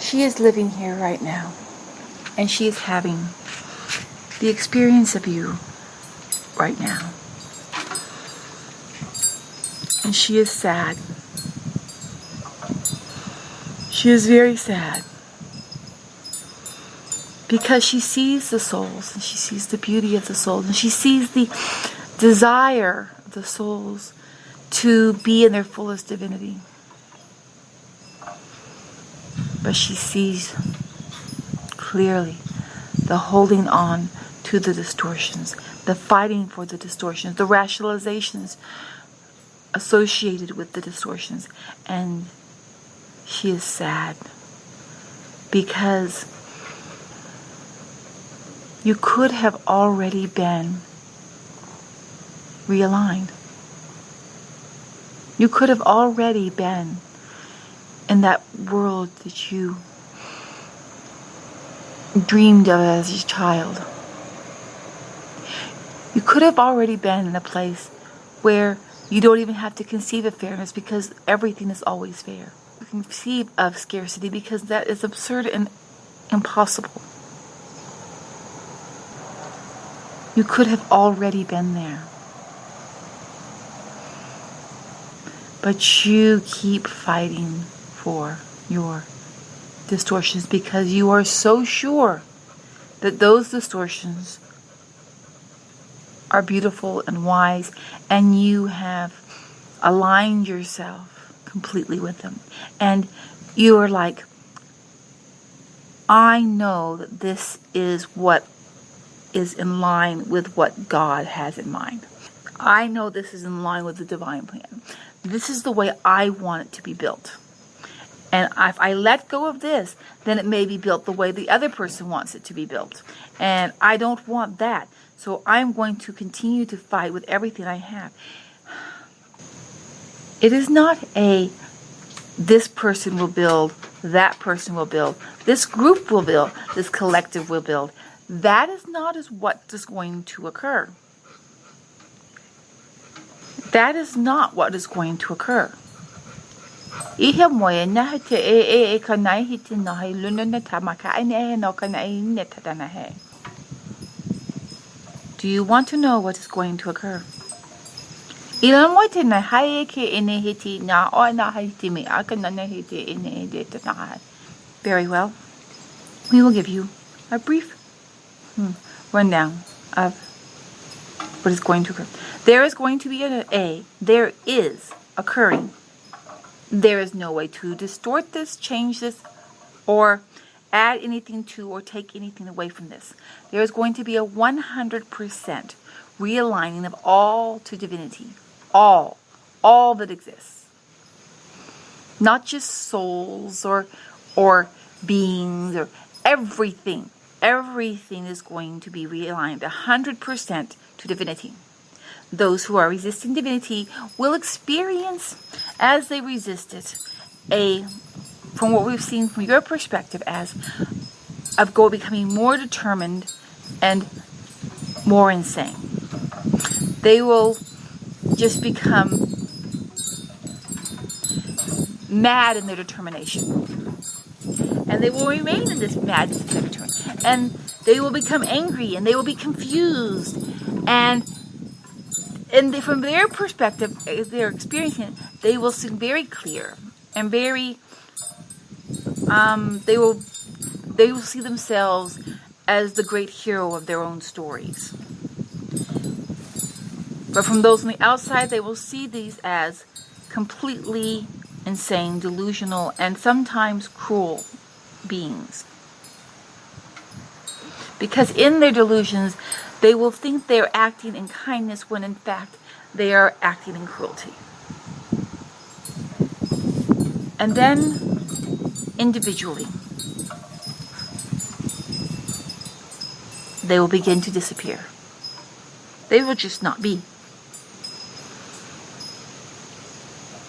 She is living here right now, and she is having the experience of you right now. And she is sad. She is very sad. Because she sees the souls, and she sees the beauty of the souls, and she sees the desire of the souls to be in their fullest divinity. But she sees clearly the holding on to the distortions, the fighting for the distortions, the rationalizations associated with the distortions. And she is sad because you could have already been realigned. You could have already been in that world that you dreamed of as a child. You could have already been in a place where you don't even have to conceive of fairness because everything is always fair. You can conceive of scarcity because that is absurd and impossible. You could have already been there. But you keep fighting for your distortions because you are so sure that those distortions are beautiful and wise, and you have aligned yourself completely with them. And you are like, I know that this is what is in line with what God has in mind. I know this is in line with the divine plan. This is the way I want it to be built. And if I let go of this, then it may be built the way the other person wants it to be built. And I don't want that. So I'm going to continue to fight with everything I have. It is not this person will build, that person will build, this group will build, this collective will build. That is not what is going to occur. That is not what is going to occur. Do you want to know what is going to occur? Very well. We will give you a brief rundown of what is going to occur. There is going to be there is occurring. There is no way to distort this, change this, or add anything to or take anything away from this. There is going to be a 100% realigning of all to divinity. All that exists. Not just souls or beings or everything. Everything is going to be realigned 100% to divinity. Those who are resisting divinity will experience, as they resist it, from what we've seen from your perspective, becoming more determined and more insane. They will just become mad in their determination. And they will remain in this madness of their determination. And they will become angry, and they will be confused. And from their perspective, as they're experiencing it, they will seem very clear and very. They will see themselves as the great hero of their own stories. But from those on the outside, they will see these as completely insane, delusional, and sometimes cruel beings. Because in their delusions, they will think they are acting in kindness when in fact they are acting in cruelty. And then, individually, they will begin to disappear. They will just not be.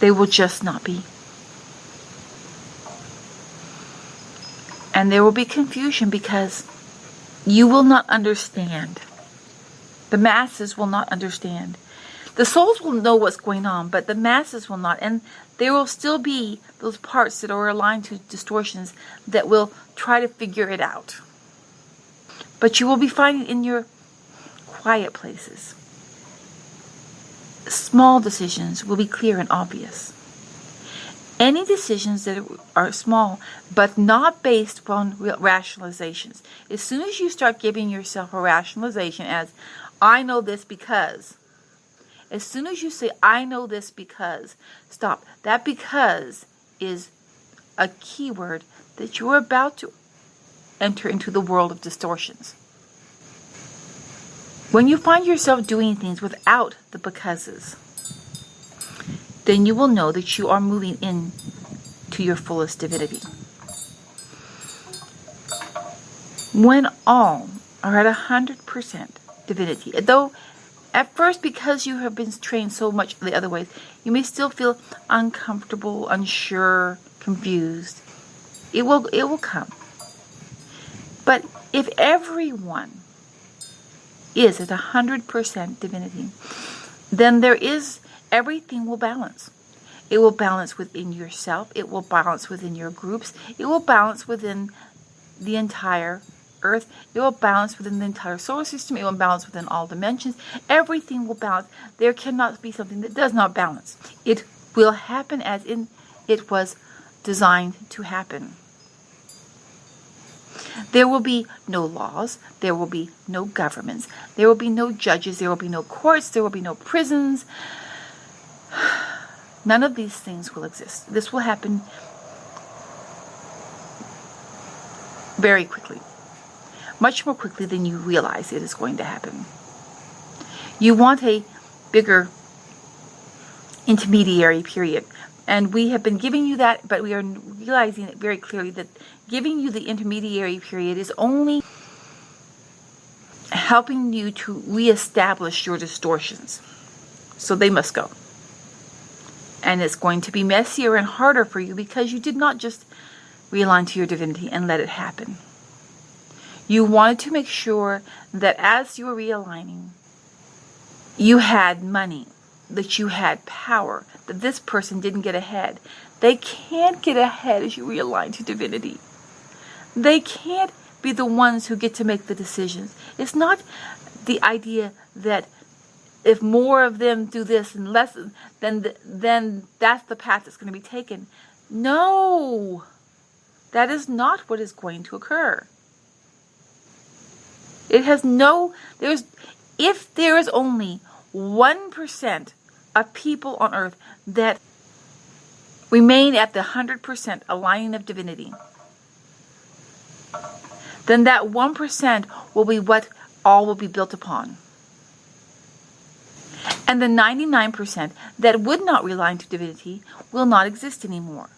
They will just not be. And there will be confusion because you will not understand. The masses will not understand The souls will know what's going on, but the masses will not. And there will still be those parts that are aligned to distortions that will try to figure it out. But you will be finding in your quiet places, small decisions will be clear and obvious. Any decisions that are small, but not based on rationalizations. As soon as you start giving yourself a rationalization as, I know this because. As soon as you say, I know this because, stop. That because is a keyword that you're about to enter into the world of distortions. When you find yourself doing things without the becauses, then you will know that you are moving in to your fullest divinity. When all are at 100% divinity, though at first, because you have been trained so much the other ways, you may still feel uncomfortable, unsure, confused. It will come. But if everyone is at 100% divinity, then everything will balance. It will balance within yourself. It will balance within your groups. It will balance within the entire Earth. It will balance within the entire solar system. It will balance within all dimensions. Everything will balance. There cannot be something that does not balance. It will happen as it was designed to happen. There will be no laws. There will be no governments. There will be no judges. There will be no courts. There will be no prisons. None of these things will exist. This will happen very quickly. Much more quickly than you realize it is going to happen. You want a bigger intermediary period. And we have been giving you that, but we are realizing it very clearly that giving you the intermediary period is only helping you to reestablish your distortions. So they must go. And it's going to be messier and harder for you because you did not just realign to your divinity and let it happen. You wanted to make sure that as you were realigning, you had money, that you had power, that this person didn't get ahead. They can't get ahead as you realign to divinity. They can't be the ones who get to make the decisions. It's not the idea that if more of them do this and less, then that's the path that's going to be taken. No, that is not what is going to occur. If there is only 1% of people on earth that remain at the 100% aligning of divinity, then that 1% will be what all will be built upon. And the 99% that would not realign to divinity will not exist anymore.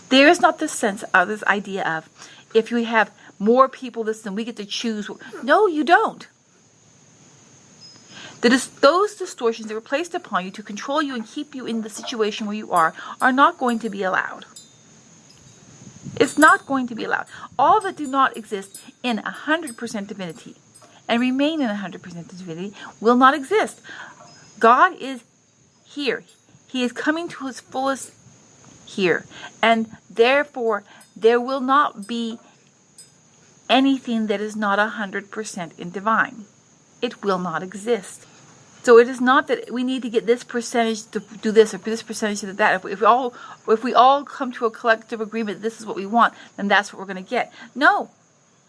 There is not this sense of this idea of, if we have more people this, then we get to choose. No, you don't. Those distortions that were placed upon you to control you and keep you in the situation where you are not going to be allowed. It's not going to be allowed. All that do not exist in 100% divinity and remain in 100% divinity will not exist. God is here. He is coming to his fullest here. And therefore, there will not be anything that is not 100% in divine. It will not exist. So it is not that we need to get this percentage to do this or this percentage to do that. If we all come to a collective agreement, this is what we want, then that's what we're going to get. No,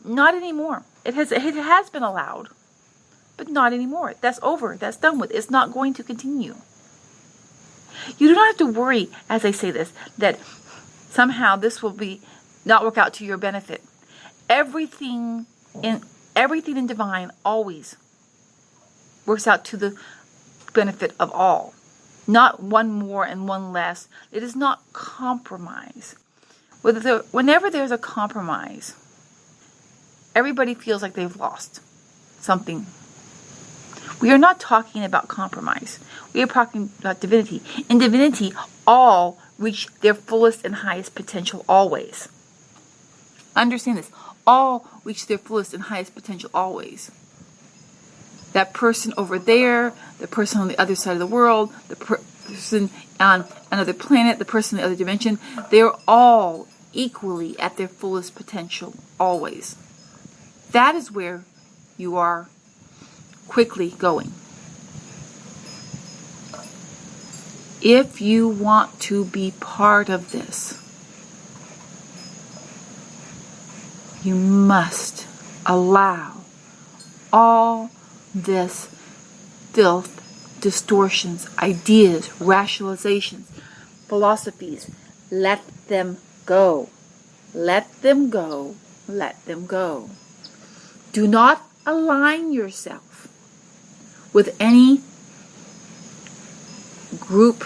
not anymore. It has been allowed, but not anymore. That's over. That's done with. It's not going to continue. You do not have to worry, as I say this, that somehow this will not work out to your benefit. Everything in divine always works out to the benefit of all. Not one more and one less. It is not compromise. Whenever there's a compromise, everybody feels like they've lost something. We are not talking about compromise. We are talking about divinity. In divinity, all reach their fullest and highest potential always. Understand this. All reach their fullest and highest potential always. that person over there, the person on the other side of the world, the person on another planet, the person in the other dimension, they're all equally at their fullest potential, always. That is where you are quickly going. If you want to be part of this, you must allow all this filth, distortions, ideas, rationalizations, philosophies. Let them go. Let them go. Let them go. Do not align yourself with any group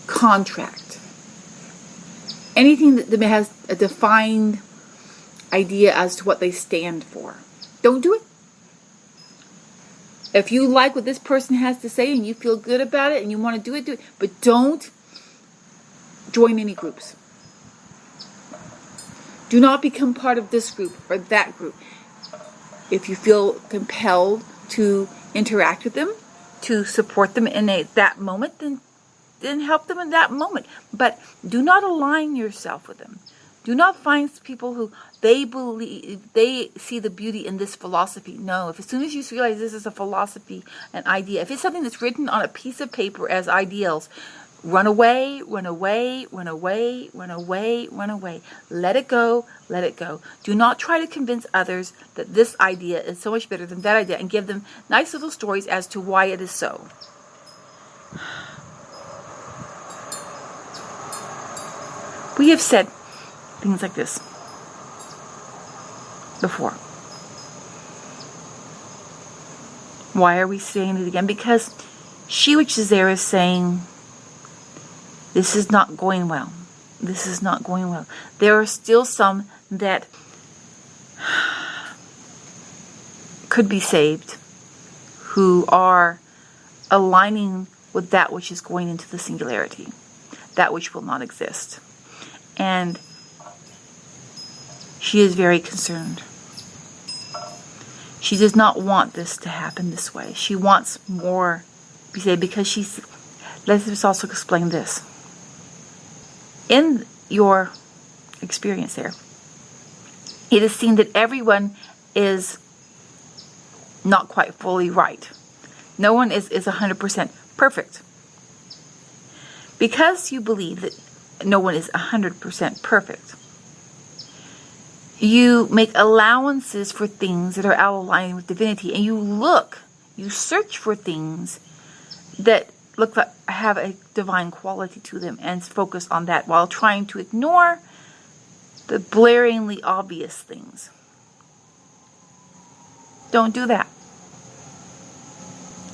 contract. Anything that has a defined idea as to what they stand for. Don't do it. If you like what this person has to say and you feel good about it and you want to do it. But don't join any groups. Do not become part of this group or that group. If you feel compelled to interact with them, to support them in that moment, then help them in that moment. But do not align yourself with them. Do not find people who they see the beauty in this philosophy. No, if as soon as you realize this is a philosophy, an idea, if it's something that's written on a piece of paper as ideals, run away, run away, run away, run away, run away. Let it go, let it go. Do not try to convince others that this idea is so much better than that idea and give them nice little stories as to why it is so. We have said things like this before. Why are we saying it again? Because she which is there is saying, this is not going well. This is not going well. There are still some that could be saved who are aligning with that which is going into the singularity, that which will not exist. And she is very concerned. She does not want this to happen this way. She wants more, because let's just also explain this. In your experience there, it is seen that everyone is not quite fully right. No one is 100% perfect. Because you believe that no one is 100% perfect, you make allowances for things that are out of line with divinity, and you search for things that look like have a divine quality to them and focus on that while trying to ignore the blaringly obvious things. Don't do that.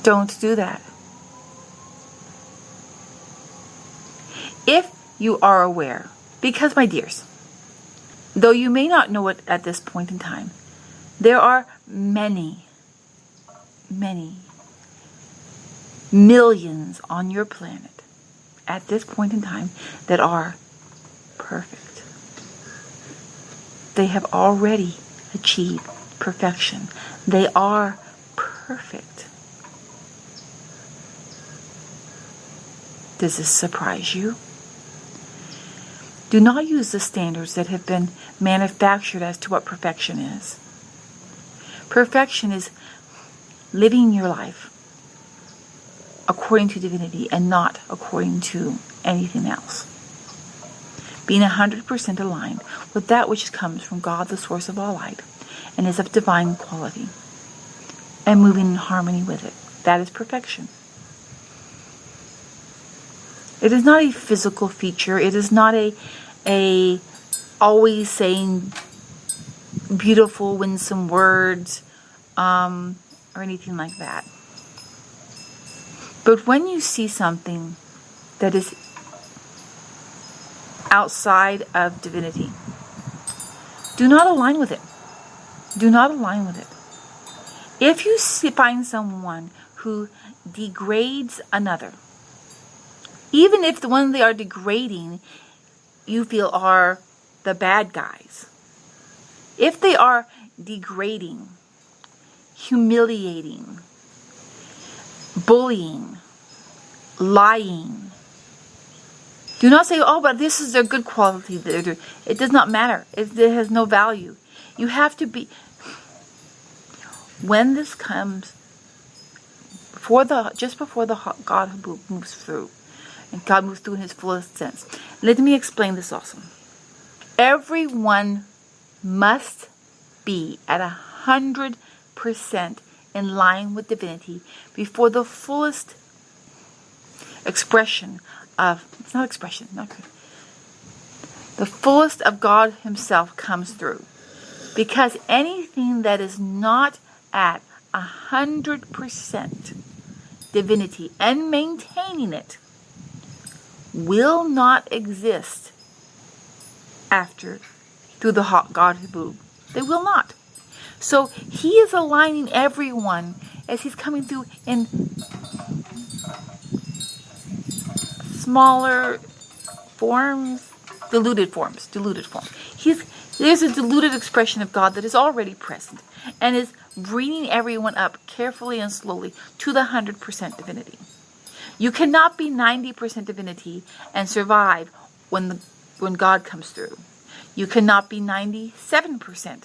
Don't do that. If you are aware, because my dears, though you may not know it at this point in time, there are many, many millions on your planet at this point in time that are perfect. They have already achieved perfection. They are perfect. Does this surprise you? Do not use the standards that have been manufactured as to what perfection is. Perfection is living your life according to divinity and not according to anything else. Being 100% aligned with that which comes from God, the source of all light, and is of divine quality, and moving in harmony with it. That is perfection. It is not a physical feature. It is not a always saying beautiful, winsome words, or anything like that. But when you see something that is outside of divinity, do not align with it. Do not align with it. If you find someone who degrades another, even if the one they are degrading you feel are the bad guys, if they are degrading, humiliating, bullying, lying, do not say, oh, but this is a good quality. It does not matter. It has no value. You have to be, when this comes, just before the God moves through, and God moves through in his fullest sense. Let me explain this also. Everyone must be at 100% in line with divinity before the fullest expression of, it's not expression, the fullest of God himself comes through. Because anything that is not at 100% divinity and maintaining it will not exist through the God Habub. They will not. So he is aligning everyone as he's coming through in smaller forms, diluted forms. There's a diluted expression of God that is already present and is bringing everyone up carefully and slowly to the 100% divinity. You cannot be 90% divinity and survive when God comes through. You cannot be 97%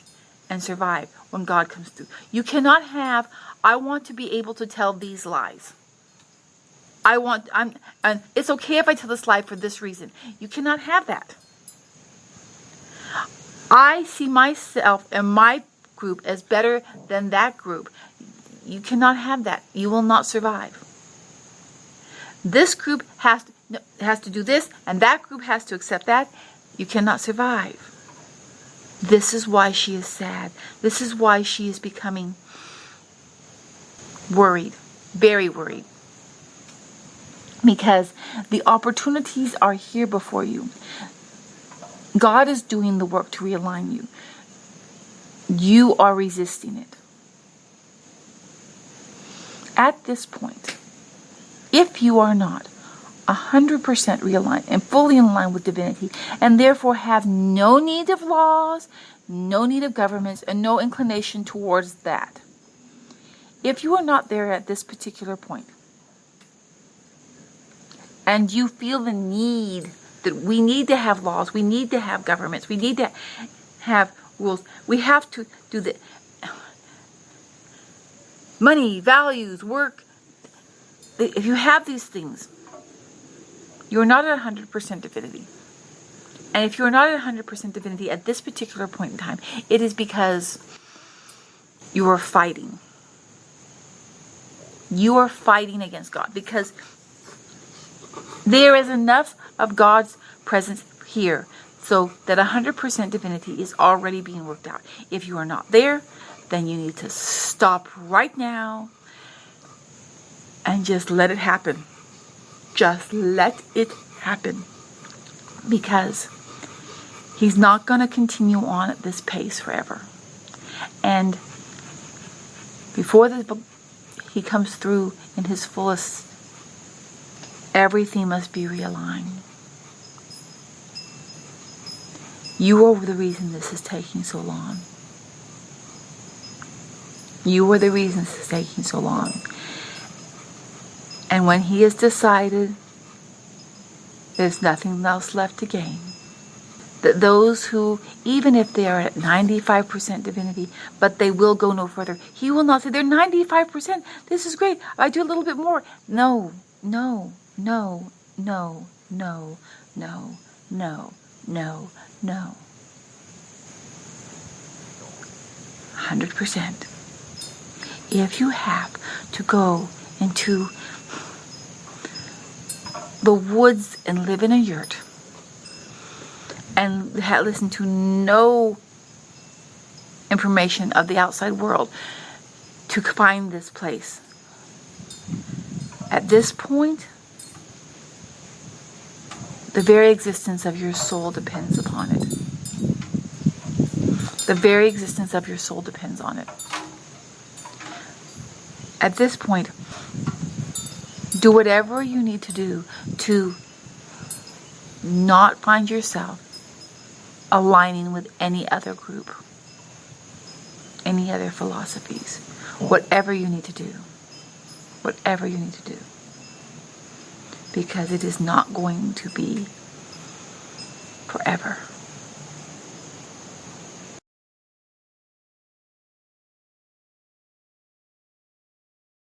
and survive when God comes through. You cannot have, I want to be able to tell these lies. And it's okay if I tell this lie for this reason. You cannot have that. I see myself and my group as better than that group. You cannot have that. You will not survive. This group has to do this, and that group has to accept that. You cannot survive. This is why she is sad. This is why she is becoming worried, very worried. Because the opportunities are here before you. God is doing the work to realign you. You are resisting it. At this point, if you are not 100% realigned and fully in line with divinity, and therefore have no need of laws, no need of governments, and no inclination towards that, if you are not there at this particular point, and you feel the need that we need to have laws, we need to have governments, we need to have rules, we have to do the money, values, work. If you have these things, you're not at 100% divinity. And if you're not at 100% divinity at this particular point in time, it is because you are fighting. You are fighting against God, because there is enough of God's presence here so that 100% divinity is already being worked out. If you are not there, then you need to stop right now and just let it happen. Just let it happen. Because he's not going to continue on at this pace forever. And before he comes through in his fullest, everything must be realigned. You are the reason this is taking so long. You are the reason this is taking so long. And when he has decided there's nothing else left to gain, that those who, even if they are at 95% divinity, but they will go no further, he will not say, they're 95%, this is great, I do a little bit more. No, no, no, no, no, no, no, no, no. 100%. If you have to go into the woods and live in a yurt and listen to no information of the outside world to find this place, at this point, the very existence of your soul depends upon it. The very existence of your soul depends on it. At this point, do whatever you need to do to not find yourself aligning with any other group. any other philosophies. Whatever you need to do. Whatever you need to do. Because it is not going to be forever.